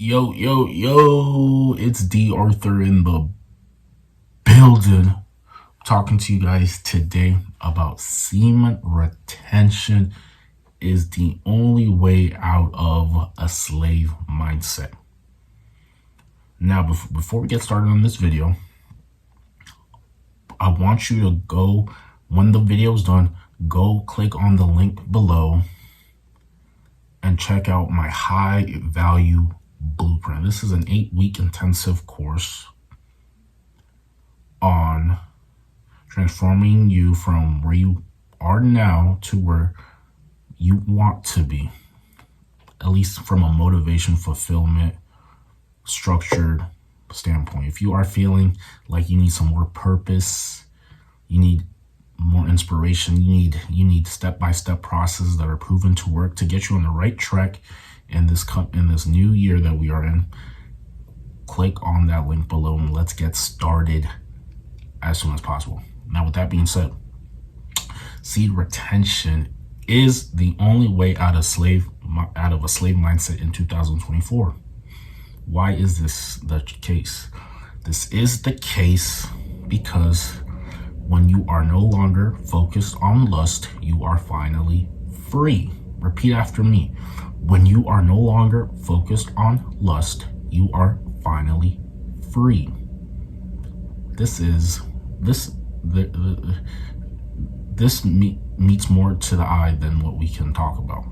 Yo, it's D.Arthur in the building. Talking to you guys today about semen retention is the only way out of a slave mindset. Now, before we get started on this video, I want you to go, when the video is done, go click on the link below and check out my high value blueprint. This is an 8-week intensive course on transforming you from where you are now to where you want to be, at least from a motivation, fulfillment, structured standpoint. If you are feeling like you need some more purpose, you need more inspiration, you need step-by-step processes that are proven to work to get you on the right track in this new year that we are in, click on that link below and let's get started as soon as possible. Now, with that being said, seed retention is the only way out of a slave mindset in 2024. Why is this the case? This is the case because when you are no longer focused on lust, you are finally free. Repeat after me. When you are no longer focused on lust, you are finally free. This meets more to the eye than what we can talk about.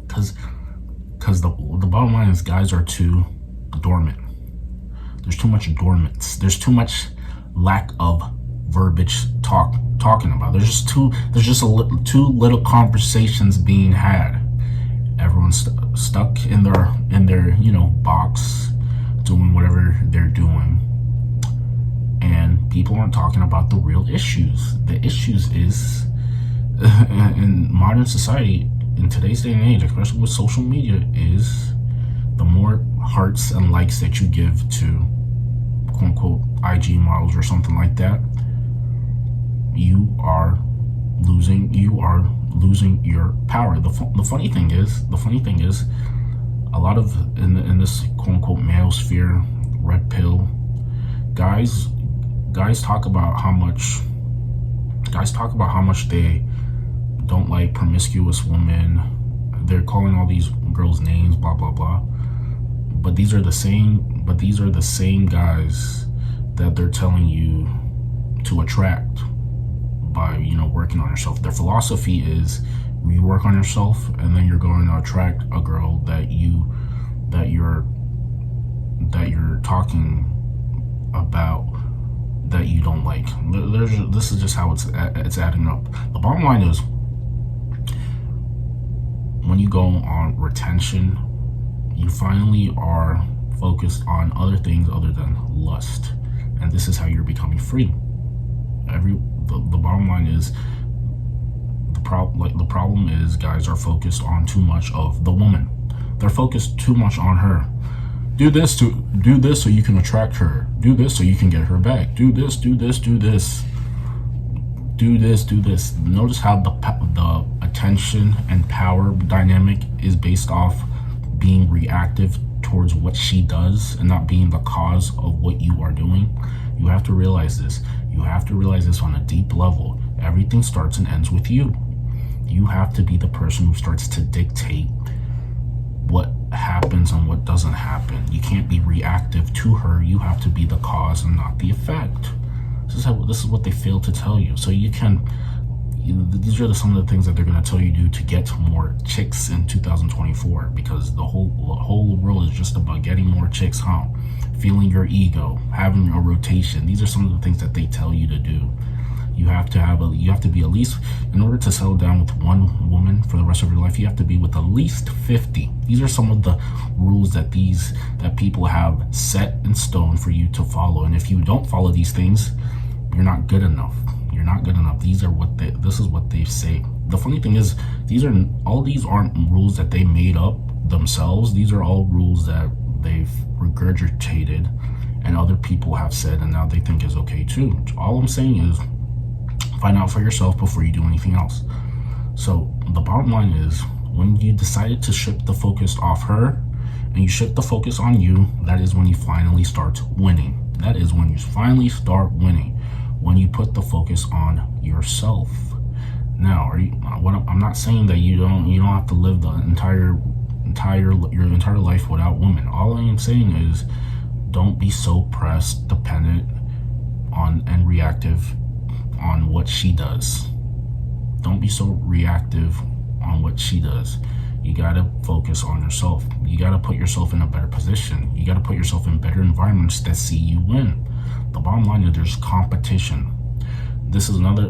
Because the bottom line is guys are too dormant. There's too much dormance. There's too much lack of verbiage talking about. There's just too little conversations being had. Everyone's stuck in their box, doing whatever they're doing, and people aren't talking about the real issues. The issues is in modern society, in today's day and age, especially with social media, is the more hearts and likes that you give to quote unquote IG models or something like that, you are losing your power. The funny thing is a lot of in this quote unquote manosphere, red pill, guys talk about how much they don't like promiscuous women. They're calling all these girls names, blah blah blah. But these are the same guys that they're telling you to attract by working on yourself. Their philosophy is you work on yourself and then you're going to attract a girl that you're talking about that you don't like. This is just how it's adding up. The bottom line is, when you go on retention, you finally are focused on other things other than lust, and this is how you're becoming free. The bottom line is the problem is guys are focused on too much of the woman. They're focused too much on her. Do this so you can attract her. Do this so you can get her back. Do this. Notice how the attention and power dynamic is based off being reactive towards what she does and not being the cause of what you are doing. You have to realize this. You have to realize this on a deep level. Everything starts and ends with you. You have to be the person who starts to dictate what happens and what doesn't happen. You can't be reactive to her. You have to be the cause and not the effect. This is what they fail to tell you. So these are some of the things that they're going to tell you to do to get more chicks in 2024, because the whole world is just about getting more chicks, feeling your ego, having a rotation. These are some of the things that they tell you to do. You have to be at least, in order to settle down with one woman for the rest of your life, you have to be with at least 50. These are some of the rules that people have set in stone for you to follow. And if you don't follow these things, you're not good enough. You're not good enough. This is what they say. The funny thing is, these aren't rules that they made up themselves. These are all rules that they've regurgitated and other people have said, and now they think is okay too. All I'm saying is, find out for yourself before you do anything else. So the bottom line is, when you decided to shift the focus off her and you shift the focus on you, that is when you finally start winning. That is when you finally start winning, when you put the focus on yourself. Now, I'm not saying that you don't have to live the your entire life without women. All I am saying is, don't be so pressed, dependent on, and reactive on what she does. Don't be so reactive on what she does. You gotta focus on yourself. You gotta put yourself in a better position. You gotta put yourself in better environments that see you win. The bottom line is there's competition. This is another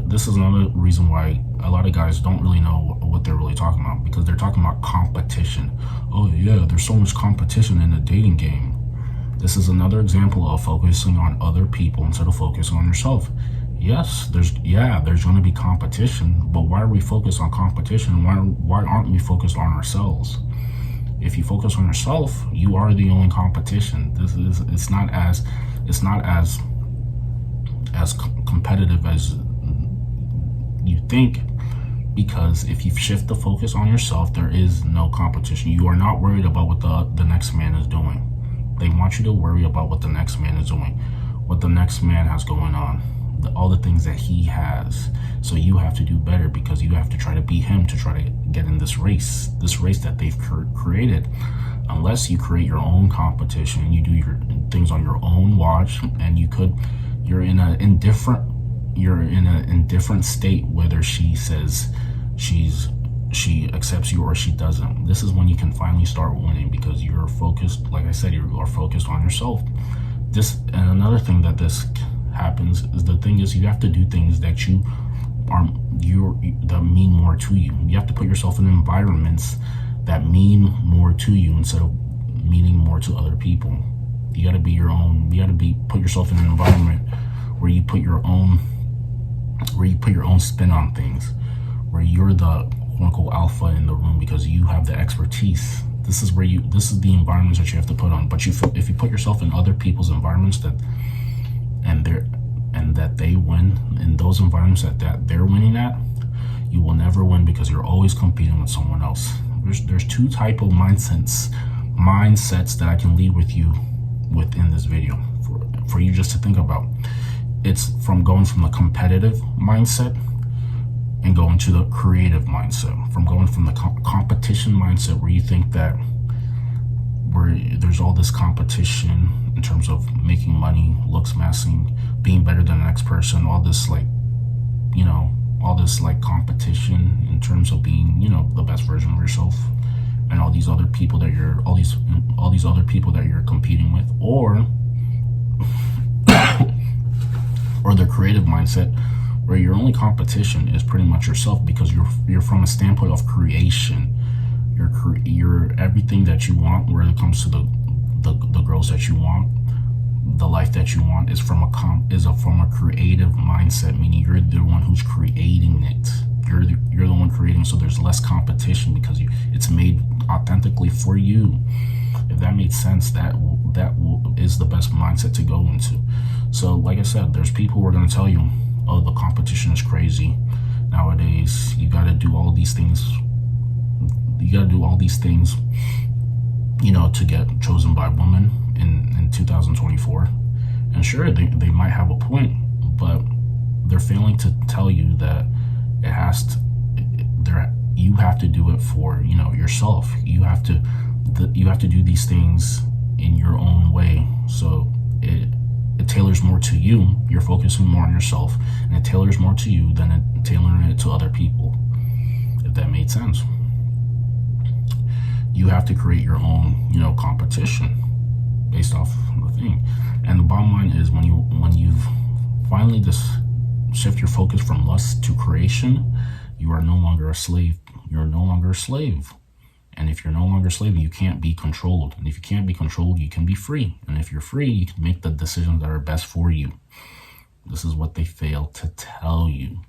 reason why a lot of guys don't really know what they're really talking about, because they're talking about competition. Oh yeah, there's so much competition in the dating game. This is another example of focusing on other people instead of focusing on yourself. Yes, there's going to be competition, but why are we focused on competition? Why aren't we focused on ourselves? If you focus on yourself, you are the only competition. It's not as competitive as you think, because if you shift the focus on yourself, there is no competition. You are not worried about what the next man is doing. They want you to worry about what the next man is doing, what the next man has going on, all the things that he has. So you have to do better, because you have to try to beat him to try to get in this race that they've created. Unless you create your own competition, you do your things on your own watch, and you're in an indifferent state whether she says she accepts you or she doesn't. This is when you can finally start winning, because you're focused, like I said, you are focused on yourself. And another thing that this happens is, the thing is, you have to do things that that mean more to you. You have to put yourself in environments that mean more to you instead of meaning more to other people. You got to be your own. You got to put yourself in an environment where you put your own spin on things, where you're the quote-unquote alpha in the room, because you have the expertise. This is the environments that you have to put on. But if you put yourself in other people's environments that they win, in those environments that they're winning at, you will never win, because you're always competing with someone else. There's two type of mindsets that I can leave with you within this video for you just to think about. It's from going from the competitive mindset and going to the creative mindset. From going from the competition mindset, where you think that where there's all this competition in terms of making money, looks massing, being better than the next person, all this competition in terms of being, the best version of yourself, and all these other people that you're competing with, or the creative mindset, where your only competition is pretty much yourself, because you're from a standpoint of creation. You're everything that you want, where it comes to the girls that you want, the life that you want, is from a creative mindset, meaning you're the one who's creating it. You're the one creating, so there's less competition, because it's made authentically for you. If that made sense, that is the best mindset to go into. So like I said, there's people who are going to tell you, oh, the competition is crazy nowadays, you got to do all these things, to get chosen by women in 2024. And sure, they might have a point, but they're failing to tell you that you have to do it for yourself. You have to do these things in your own way, so it tailors more to you. You're focusing more on yourself, and it tailors more to you than tailoring it to other people, if that made sense. You have to create your own competition based off the thing. And the bottom line is, when you've finally just shift your focus from lust to creation, you are no longer a slave. You're no longer a slave. And if you're no longer a slave, you can't be controlled. And if you can't be controlled, you can be free. And if you're free, you can make the decisions that are best for you. This is what they fail to tell you.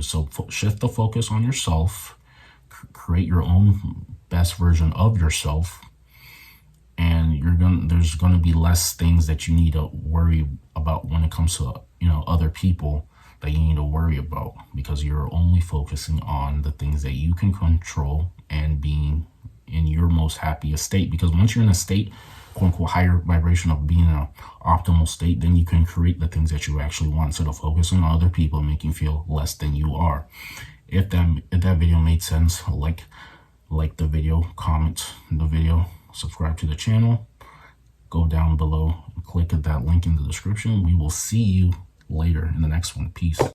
So shift the focus on yourself. Create your own best version of yourself. And there's going to be less things that you need to worry about when it comes to, other people that you need to worry about, because you're only focusing on the things that you can control and being in your mode most happiest state. Because once you're in a state, quote unquote, higher vibration of being in an optimal state, then you can create the things that you actually want instead of focusing on other people and making you feel less than you are. If that video made sense, like the video, comment the video, subscribe to the channel, go down below, click that link in the description. We will see you later in the next one. Peace.